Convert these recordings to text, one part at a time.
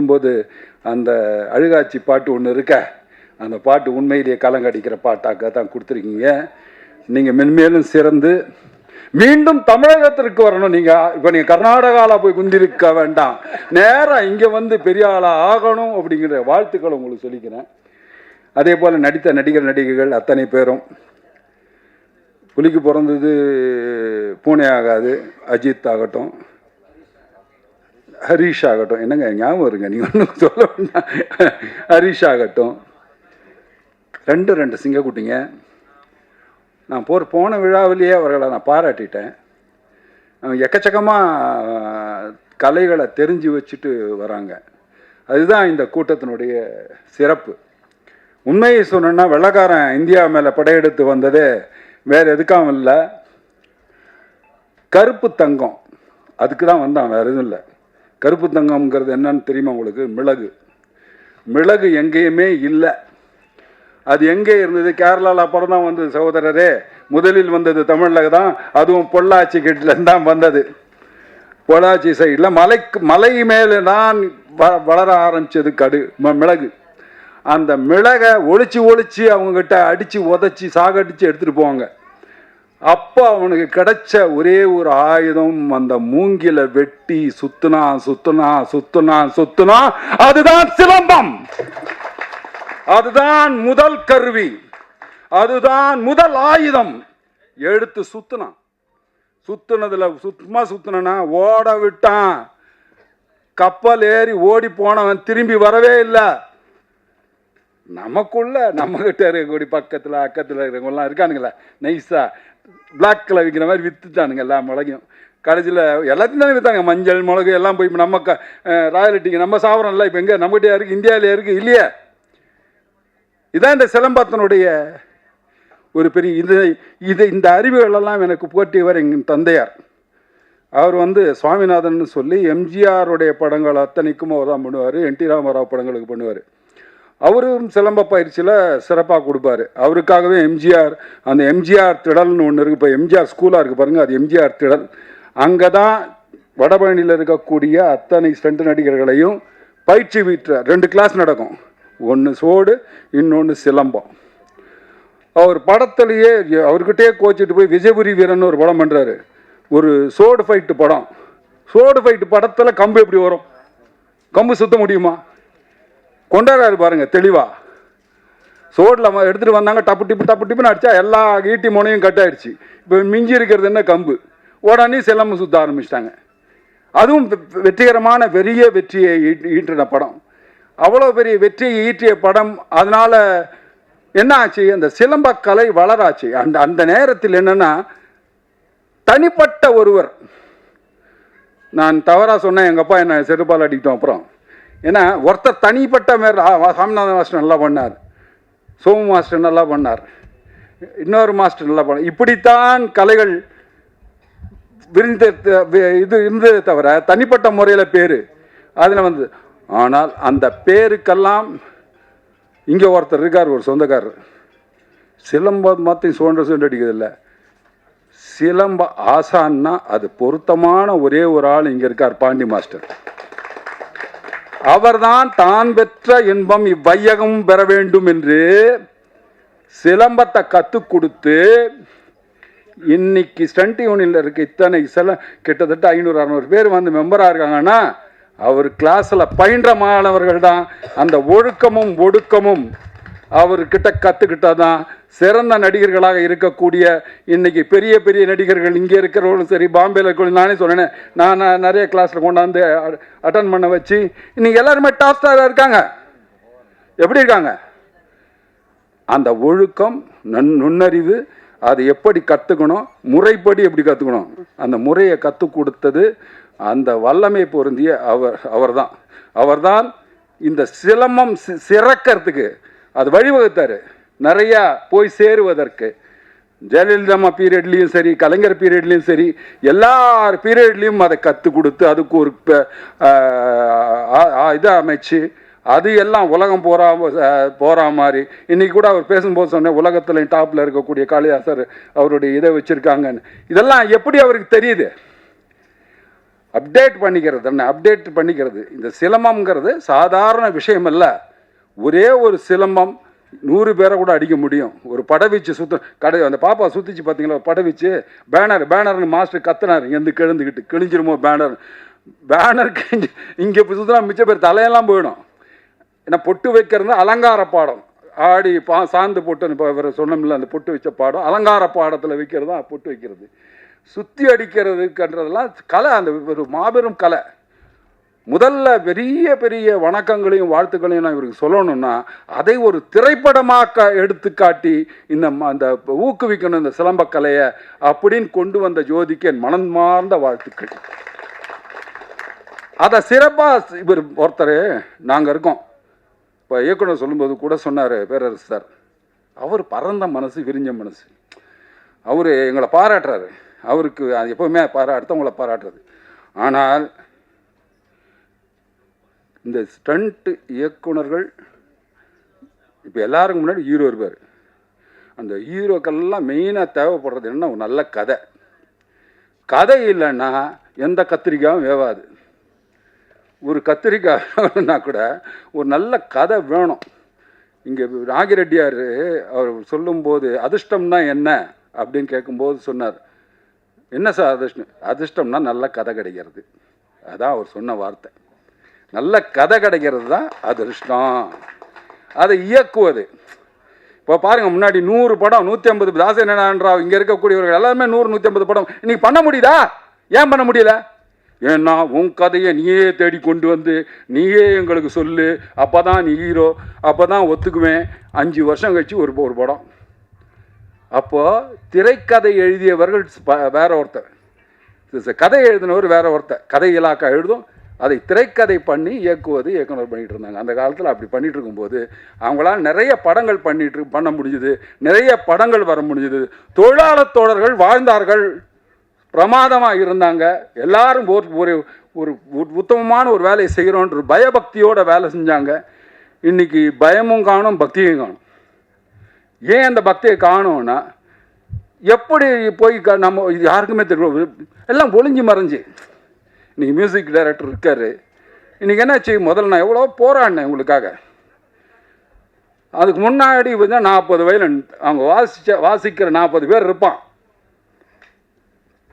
சொல்லும்போது அந்த அழுகாட்சி பாட்டு ஒன்று இருக்க, அந்த பாட்டு உண்மையிலேயே கலங்கடிக்கிற பாட்டாக்க தான் கொடுத்துருக்கீங்க. நீங்கள் மென்மேலும் சிறந்து மீண்டும் தமிழகத்திற்கு வரணும். இப்போ நீங்கள் கர்நாடகாவில் போய் குந்திருக்க வேண்டாம், நேராக இங்கே வந்து பெரிய ஆளாக ஆகணும் அப்படிங்கிற வாழ்த்துக்களை உங்களுக்கு சொல்லிக்கிறேன். அதே போல் நடித்த நடிகர்கள் அத்தனை பேரும், புலிக்கு பிறந்தது பூனே ஆகாது, அஜித் ஆகட்டும், ஹரீஷ் ஆகட்டும், என்னங்க ஞாபகம் இருங்க, நீங்கள் ஒன்றும் சொல்ல வேண்டாம், ஹரீஷ் ஆகட்டும், ரெண்டு சிங்கக்குட்டிங்க. நான் போன விழாவிலேயே அவர்களை நான் பாராட்டிட்டேன். எக்கச்சக்கமாக கலைகளை தெரிஞ்சு வச்சுட்டு வராங்க. அதுதான் இந்த கூட்டத்தினுடைய சிறப்பு. உண்மையை சொன்னா, வெள்ளக்காரன் இந்தியா மேலே படையெடுத்து வந்ததே வேறு எதுக்காகவும் இல்லை, கருப்பு தங்கம் அதுக்கு தான் வந்தான், வேறு எதுவும் இல்லை. கருப்பு தங்கம்ங்கிறது என்னன்னு தெரியுமா உங்களுக்கு? மிளகு எங்கேயுமே இல்லை. அது எங்கே இருந்தது? கேரளாவில் அப்புறம் தான் வந்தது சகோதரரே. முதலில் வந்தது தமிழில் தான், அதுவும் பொள்ளாச்சி கிட்டேருந்து தான் வந்தது. பொள்ளாச்சி சைடில் மலை மேலே தான் வளர ஆரம்பித்தது மிளகு. அந்த மிளகை ஒழிச்சு அவங்கக்கிட்ட அடித்து உதச்சி சாகடித்து எடுத்துகிட்டு போவாங்க. அப்போ அவனுக்கு கிடைச்ச ஒரே ஒரு ஆயுதம், அந்த மூங்கில வெட்டி சுத்துனா, அதுதான் சிலம்பம். அதுதான் முதல் கருவி, அதுதான் முதல் ஆயுதம். எடுத்து சுத்துனதுல சுத்துனா ஓட விட்டான். கப்பல் ஏறி ஓடி போனவன் திரும்பி வரவே இல்லை. நமக்குள்ள நம்ம கிட்ட இருக்கக்கூடிய பக்கத்தில் அக்கத்தில் இருக்கிறவங்கலாம் இருக்கானுங்களா, நைஸா பிளாக்கில் விற்கிற மாதிரி வித்துட்டானுங்க எல்லா மிளகையும். கடைசியில் எல்லாத்தையும் தானே விற்றாங்க, மஞ்சள் மிளகு எல்லாம் போய் நம்ம ராயலிட்டிங்க நம்ம சாப்பிட்றோம்ல. இப்போ எங்கே நம்மகிட்டே இருக்குது, இந்தியாவிலே இருக்குது இல்லையே. இதான் இந்த சிலம்பத்தினுடைய ஒரு பெரிய இந்த அறிவுகளெல்லாம் எனக்கு போட்டியவர் எங்கள் தந்தையார். அவர் சுவாமிநாதன் சொல்லி எம்ஜிஆருடைய படங்கள் அத்தனைக்கும் அவர் தான் பண்ணுவார், என் டி ராமராவ் படங்களுக்கு பண்ணுவார். அவரும் சிலம்ப பயிற்சியில் சிறப்பாக கொடுப்பார். அவருக்காகவே எம்ஜிஆர், அந்த எம்ஜிஆர் திடல்னு ஒன்று இருக்குது, இப்போ எம்ஜிஆர் ஸ்கூலாக இருக்குது பாருங்கள், அது எம்ஜிஆர் திடல். அங்கே தான் வடபழனியில் இருக்கக்கூடிய அத்தனை ஸ்டண்ட் நடிகர்களையும் பயிற்சி வீட்டுற 2 கிளாஸ் நடக்கும். ஒன்று சோடு, இன்னொன்று சிலம்பம். அவர் படத்துலையே அவர்கிட்டயே கோச்சிட்டு போய் விஜயபுரி வீரன் ஒரு படம் பண்ணுறாரு, ஒரு சோடு ஃபைட்டு படம். சோடு ஃபைட்டு படத்தில் கம்பு எப்படி வரும்? கம்பு சுத்த முடியுமா? கொண்டாடுறாரு பாருங்க தெளிவா. சோடில் எடுத்துகிட்டு வந்தாங்க, டப்பு டிப்புன்னு அடித்தா எல்லா ஈட்டி முனையும் கட் ஆயிடுச்சு. இப்போ மிஞ்சி இருக்கிறது என்ன? கம்பு. உடனே சிலம்பம் சுத்த ஆரம்பிச்சிட்டாங்க. அதுவும் வெற்றிகரமான பெரிய வெற்றியை ஈட்டின படம். அவ்வளோ பெரிய வெற்றியை ஈட்டிய படம். அதனால என்ன ஆச்சு? அந்த சிலம்ப கலை வளராச்சு. அந்த நேரத்தில் என்னன்னா, தனிப்பட்ட ஒருவர், நான் தவறாக சொன்னேன், எங்கள் அப்பா என்ன செருப்பால் அடிக்கிட்டோம். அப்புறம் ஏன்னா ஒருத்தர் தனிப்பட்ட மேலே சாமிநாதன் மாஸ்டர் நல்லா பண்ணார், சோமு மாஸ்டர் நல்லா பண்ணார், இன்னொரு மாஸ்டர் நல்லா பண்ணார். இப்படித்தான் கலைகள் இது இருந்ததே தவிர தனிப்பட்ட முறையில் பேர் அதில் ஆனால் அந்த பேருக்கெல்லாம் இங்கே ஒருத்தர் இருக்கார், ஒரு சொந்தக்காரர், சிலம்பம் மாற்றி சோண்டு அடிக்கிறதில்ல, சிலம்ப ஆசான்னா அது பொருத்தமான ஒரே ஒரு ஆள் இங்கே இருக்கார், பாண்டி மாஸ்டர். அவர்தான் தான் பெற்ற இன்பம் இவ்வையகம் பெற வேண்டும் என்று சிலம்பத்தை கற்றுக் கொடுத்து இன்னைக்கு ஸ்டண்ட் யூனியனில் இருக்க இத்தனை கிட்டத்தட்ட 500-600 பேர் மெம்பராக இருக்காங்கன்னா அவர் கிளாஸில் பயின்ற மாணவர்கள் தான். அந்த ஒழுக்கமும் ஒடுக்கமும் அவர்கிட்ட கற்றுக்கிட்டதான் சிறந்த நடிகர்களாக இருக்கக்கூடிய இன்னைக்கு பெரிய பெரிய நடிகர்கள் இங்கே இருக்கிறவங்களும் சரி, பாம்பேல இருக்க, நானே சொன்னேன், நான் நிறைய கிளாஸில் கொண்டாந்து அட்டன் பண்ண வச்சு இன்னைக்கு எல்லாருமே டாப் ஸ்டாராக இருக்காங்க. எப்படி இருக்காங்க? அந்த ஒழுக்கம், நுண்ணறிவு, அதை எப்படி கற்றுக்கணும், முறைப்படி எப்படி கற்றுக்கணும், அந்த முறையை கற்றுக் கொடுத்தது அந்த வல்லமை பொருந்திய அவர்தான் இந்த சிலம்பம் சிறக்கிறதுக்கு அது வழிவகுத்தார். நிறையா போய் சேருவதற்கு ஜெயலலிதா பீரியட்லேயும் சரி, கலைஞர் பீரியட்லேயும் சரி, எல்லார் பீரியட்லேயும் அதை கற்றுக் கொடுத்து அதுக்கு ஒரு இதை அமைச்சு அது எல்லாம் உலகம் போகிற மாதிரி. இன்றைக்கி கூட அவர் பேசும்போது சொன்னேன், உலகத்தில் டாப்பில் இருக்கக்கூடிய காளிதாசர் அவருடைய இதை வச்சுருக்காங்கன்னு. இதெல்லாம் எப்படி அவருக்கு தெரியுது? அப்டேட் பண்ணிக்கிறது. இந்த சிலம்பம்ங்கிறது சாதாரண விஷயம் அல்ல. ஒரே ஒரு சிலம்பம் 100 பேரை கூட அடிக்க முடியும். ஒரு படவீச்சு அந்த பாப்பா சுற்றிச்சு பார்த்தீங்களா, படவீச்சு பேனர்னு மாஸ்டர் கத்துனார், இங்கேருந்து கிழிஞ்சிருமோ பேனர் கிழிஞ்சு இங்கே சுற்றினா மிச்ச பேர் தலையெல்லாம் போயிடும். ஏன்னா பொட்டு வைக்கிறது அலங்கார பாடம், ஆடி சாந்து பொட்டு இப்போ இவர் சொன்னோம்ல, அந்த பொட்டு வச்ச பாடம் அலங்கார பாடத்தில் வைக்கிறது தான் பொட்டு வைக்கிறது. சுற்றி அடிக்கிறதுன்றதெல்லாம் கலை, அந்த ஒரு மாபெரும் கலை. முதல்ல பெரிய பெரிய வணக்கங்களையும் வாழ்த்துக்களையும் நான் இவருக்கு சொல்லணும்னா, அதை ஒரு திரைப்படமாக்க எடுத்துக்காட்டி அந்த ஊக்குவிக்கணும் இந்த சிலம்பக்கலையை அப்படின்னு கொண்டு வந்த ஜோதிக்கு என் மனமார்ந்த வாழ்த்துக்கள். அதை சிறப்பாக இவர் ஒருத்தர் நாங்கள் இருக்கோம். இப்போ இயக்குனர் சொல்லும்போது கூட சொன்னார் பேரரசு சார், அவர் பரந்த மனசு, விரிஞ்ச மனசு. அவர் எங்களை பாராட்டுறாரு. அவருக்கு அது எப்போவுமே அடுத்தவங்களை பாராட்டுறது. ஆனால் இந்த ஸ்டண்ட் இயக்குனர்கள் இப்போ எல்லாருக்கும் முன்னாடி ஹீரோ இருப்பார். அந்த ஹீரோக்கெல்லாம் மெயினாக தேவைப்படுறது என்ன, ஒரு நல்ல கதை இல்லைன்னா எந்த கத்திரிக்காயும் வேவாது. ஒரு கத்திரிக்காய்னா கூட ஒரு நல்ல கதை வேணும். இங்கே நாகிரெட்டியார் அவர் சொல்லும்போது அதிர்ஷ்டம்னா என்ன அப்படின்னு கேட்கும்போது சொன்னார், என்ன சார் அதிர்ஷ்டம்னா நல்ல கதை கிடைக்கிறது. அதான் அவர் சொன்ன வார்த்தை. நல்ல கதை கிடைக்கிறது தான் அதிர்ஷ்டம். அதை இயக்குவது. இப்போ பாருங்கள், முன்னாடி 100 படம் 150 தாசேனான்றாவ் இங்கே இருக்கக்கூடியவர்கள் எல்லாருமே 100-150 படம் இன்னைக்கு பண்ண முடியுதா? ஏன் பண்ண முடியல? ஏன்னா உன் கதையை நீயே தேடி கொண்டு வந்து நீயே எங்களுக்கு சொல்லு, அப்போ தான் நீ ஹீரோ, அப்போ தான் ஒத்துக்குவேன். 5 வருஷம் கழிச்சு ஒரு படம். அப்போது திரைக்கதை எழுதியவர்கள் வேற ஒருத்தர், கதை எழுதினவர் வேற ஒருத்தர். கதை இலாக்கா எழுதும், அதை திரைக்கதை பண்ணி இயக்குனர் பண்ணிகிட்டு இருந்தாங்க. அந்த காலத்தில் அப்படி பண்ணிகிட்டு இருக்கும்போது அவங்களால் நிறைய படங்கள் பண்ண முடிஞ்சுது, நிறைய படங்கள் வர முடிஞ்சுது. தொழிலாளர் தோழர்கள் வாழ்ந்தார்கள், பிரமாதமாக இருந்தாங்க. எல்லாரும் ஒரு ஒரு உத்தமமான ஒரு வேலையை செய்கிறோன்ற பயபக்தியோட வேலை செஞ்சாங்க. இன்றைக்கி பயமும் காணும், பக்தியும் காணும். ஏன் அந்த பக்தியை காணும்னா, எப்படி போய் நம்ம யாருக்குமே தெரியும், எல்லாம் ஒளிஞ்சு மறைஞ்சு. இன்றைக்கி மியூசிக் டைரக்டர் இருக்கார். இன்றைக்கி என்னாச்சு, முதல்ல நான் எவ்வளோ போராடினேன் உங்களுக்காக. அதுக்கு முன்னாடி வந்து 40 வயலின் அவங்க வாசிக்கிற 40 பேர் இருப்பான்.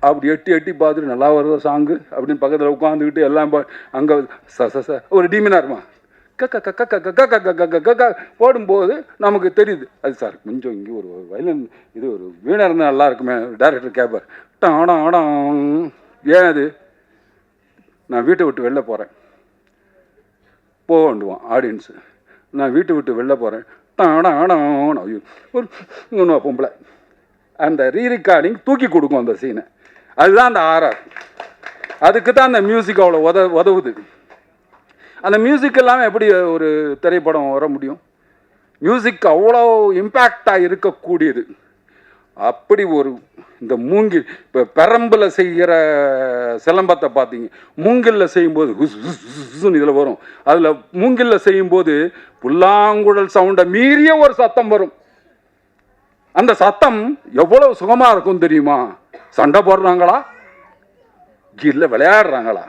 அப்படி எட்டி பார்த்துட்டு நல்லா வருதோ சாங்கு அப்படின்னு பக்கத்தில் உட்காந்துக்கிட்டு எல்லாம் அங்கே ஒரு டீமினாக இருப்பான். கக்க போடும்போது நமக்கு தெரியுது, அது சார் கொஞ்சம் இங்கே ஒரு வயலின் இது ஒரு வீணை இருந்தால் நல்லா இருக்குமே. டைரக்டர் கேட்பார், டாடம் ஏன் அது, நான் வீட்டை விட்டு வெளில போகிறேன் போண்டுவான் ஆடியன்ஸு. நான் வீட்டை விட்டு வெளில போகிறேன் டாடம் ஒரு பொம்பளை. அந்த ரீரெக்கார்டிங் தூக்கி கொடுக்கும் அந்த சீனை. அதுதான் அந்த ஆர்ஆர். அதுக்கு தான் அந்த மியூசிக் அவ்வளோ உதவுது. அந்த மியூசிக் இல்லாமல் எப்படி ஒரு திரைப்படம் வர முடியும்? மியூசிக் அவ்வளோ இம்பேக்டாக இருக்கக்கூடியது. அப்படி ஒரு இந்த மூங்கில், இப்போ பெரம்பில் செய்கிற சிலம்பத்தை பார்த்தீங்க, மூங்கிலில் செய்யும்போது இதில் வரும். அதில் மூங்கிலில் செய்யும்போது புல்லாங்குழல் சவுண்டை மீறிய ஒரு சத்தம் வரும். அந்த சத்தம் எவ்வளவு சுகமாக இருக்கும் தெரியுமா? சண்டை போடுறாங்களா இல்லை விளையாடுறாங்களா,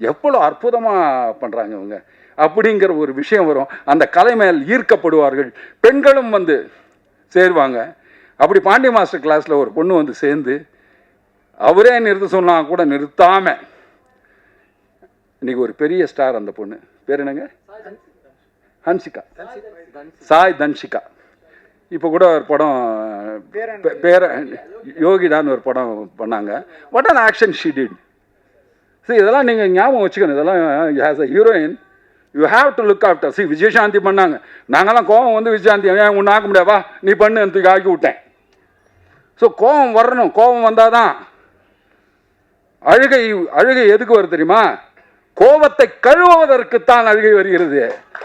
எவ்வளோ அற்புதமாக பண்ணுறாங்க இவங்க அப்படிங்கிற ஒரு விஷயம் வரும். அந்த கலை மேல் ஈர்க்கப்படுவார்கள். பெண்களும் வந்து சேருவாங்க. அப்படி பாண்டிய மாஸ்டர் கிளாஸில் ஒரு பொண்ணு வந்து சேர்ந்து அவரே நிறுத்த சொன்னால் கூட நிறுத்தாமல் இன்றைக்கி ஒரு பெரிய ஸ்டார். அந்த பொண்ணு பேர் என்னங்க? ஹன்சிகா, சாய் தன்ஷிகா. இப்போ கூட ஒரு படம் யோகிடான்னு ஒரு படம் பண்ணாங்க. What an action she did. சரி, இதெல்லாம் நீங்கள் ஞாபகம் வச்சுக்கணும். இதெல்லாம் as a heroine you have to look after. சரி, விஜயசாந்தி பண்ணாங்க. நாங்கள்லாம் கோவம் வந்து விஜயசாந்தி ஏன் ஒன்று ஆக்க முடியாவா, நீ பண்ணு எனக்கு ஆக்கி விட்டேன். ஸோ கோபம் வரணும். கோபம் வந்தால் தான் அழுகை எதுக்கு வருது தெரியுமா? கோபத்தை கழுவுவதற்குத்தான் அழுகை வருகிறது.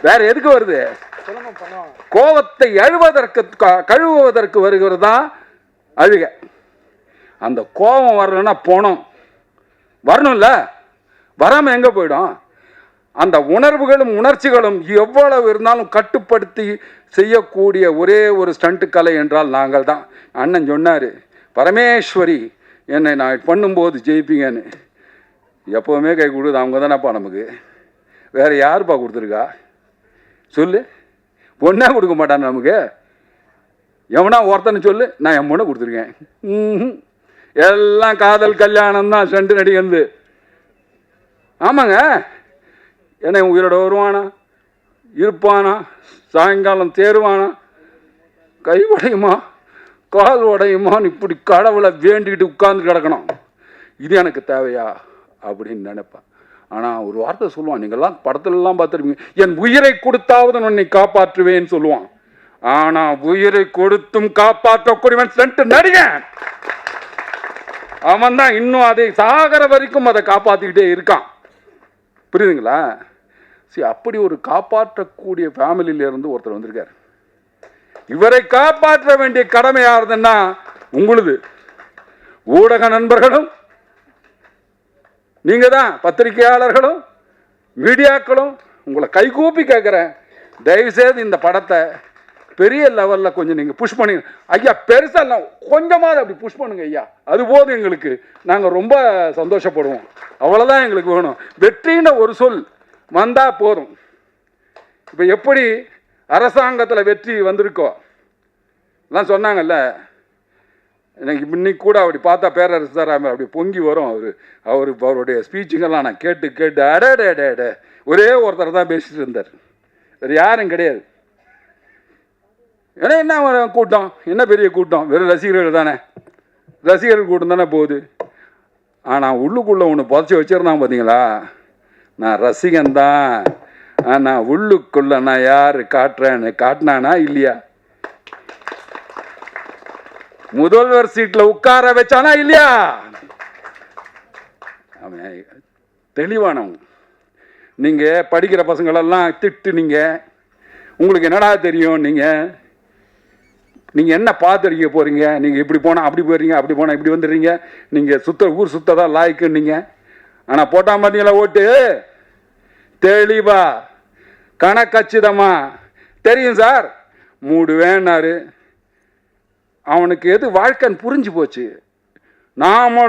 வேற எதுக்கு வருது? கோபத்தை கழுவுவதற்கு வருகிறது தான் அழுகை. அந்த கோபம் வரலன்னா போனோம் வரணும்ல, வராமல் எங்கே போயிடும்? அந்த உணர்வுகளும் உணர்ச்சிகளும் எவ்வளவு இருந்தாலும் கட்டுப்படுத்தி செய்யக்கூடிய ஒரே ஒரு ஸ்டண்ட் கலை என்றால் நாங்கள் தான். அண்ணன் சொன்னார், பரமேஸ்வரி என்னை நான் பண்ணும்போது ஜெயிப்பீங்கன்னு. எப்போவுமே கை கொடுக்குது அவங்க தானேப்பா நமக்கு. வேறு யாருப்பா கொடுத்துருக்கா சொல்லு? பொண்ணே கொடுக்க மாட்டான் நமக்கு. எவனா ஒருத்தனை சொல்லு, நான் என் பொண்ணை கொடுத்துருக்கேன். எல்லாம் காதல் கல்யாணம் தான் செண்டு நடிகந்து. ஆமாங்க, என்ன உயிரோட வருவானா, இருப்பானா, சாயங்காலம் தேருவானா, கை உடையுமா கால் உடையுமான்னு இப்படி கடவுளை வேண்டிக்கிட்டு உட்கார்ந்து கிடக்கணும். இது எனக்கு தேவையா அப்படின்னு நினைப்பேன். ஆனால் ஒரு வார்த்தை சொல்லுவான், நீங்கள்லாம் படத்துலலாம் பார்த்துருப்பீங்க, என் உயிரை கொடுத்தாவது உன்னை காப்பாற்றுவேன்னு சொல்லுவான். ஆனால் உயிரை கொடுத்தும் காப்பாற்றக்கூடியவன் சென்ட் நடிகன். அவன் தான் இன்னும் அதை சாகர வரைக்கும் அதை காப்பாற்றிக்கிட்டே இருக்கான். புரியுதுங்களா? சரி, அப்படி ஒரு காப்பாற்றக்கூடிய ஃபேமிலியிலேருந்து ஒருத்தர் வந்திருக்கார். இவரை காப்பாற்ற வேண்டிய கடமை யாருதுன்னா உங்களுது. ஊடக நண்பர்களும் நீங்க தான், பத்திரிகையாளர்களும் மீடியாக்களும் உங்களை கைகூப்பி கேட்குறேன், தயவுசெய்து இந்த படத்தை பெரிய லெவலில் கொஞ்சம் நீங்கள் புஷ் பண்ணுங்க ஐயா. பெருசாக கொஞ்சமாவது அப்படி புஷ் பண்ணுங்க ஐயா, அது போதும் எங்களுக்கு. நாங்கள் ரொம்ப சந்தோஷப்படுவோம். அவ்வளோதான் எங்களுக்கு வேணும். வெற்றின்னு ஒரு சொல் வந்தால் போதும். இப்போ எப்படி அரசாங்கத்தில் வெற்றி வந்திருக்கோ எல்லாம் சொன்னாங்கல்ல, எனக்கு இன்னைக்கு கூட அப்படி பார்த்தா பேரரசர் அப்படி பொங்கி வரும். அவருடைய ஸ்பீச்சுங்கெல்லாம் நான் கேட்டு அடே ஒரே ஒருத்தர் தான் பேசிட்டு இருந்தார், வேறு யாரும் கிடையாது. ஏன்னா என்ன கூட்டம், என்ன பெரிய கூட்டம், வெறும் ரசிகர்கள் தானே, ரசிகர்கள் கூட்டம் தானே போகுது. ஆனால் உள்ளுக்குள்ளே ஒன்று புதைச்சி வச்சிருந்தான் பார்த்தீங்களா, நான் ரசிகன்தான், ஆனால் உள்ளுக்குள்ளே நான் யார் காட்டுறேன்னு காட்டினானா இல்லையா? முதல்வர் சீட்டில் உட்கார வச்சானா இல்லையா? அவன் தெளிவானவங்க. நீங்கள் படிக்கிற பசங்களெல்லாம் திட்டுனீங்க, உங்களுக்கு என்னடா தெரியும், நீங்கள் என்ன பார்த்துருக்க போகிறீங்க, நீங்கள் இப்படி போனால் அப்படி போயிடுறீங்க, அப்படி போனால் இப்படி வந்துடுறீங்க, நீங்கள் ஊர் சுத்ததான் லாய்க்குன்னீங்க. ஆனால் போட்டால் பார்த்தீங்களா ஓட்டு, தெளிவா கணக்கச்சிதமா தெரியும் சார், மூடுவேன்னாரு. அவனுக்கு எது வாழ்க்கைன்னு புரிஞ்சு போச்சு. நாமளும்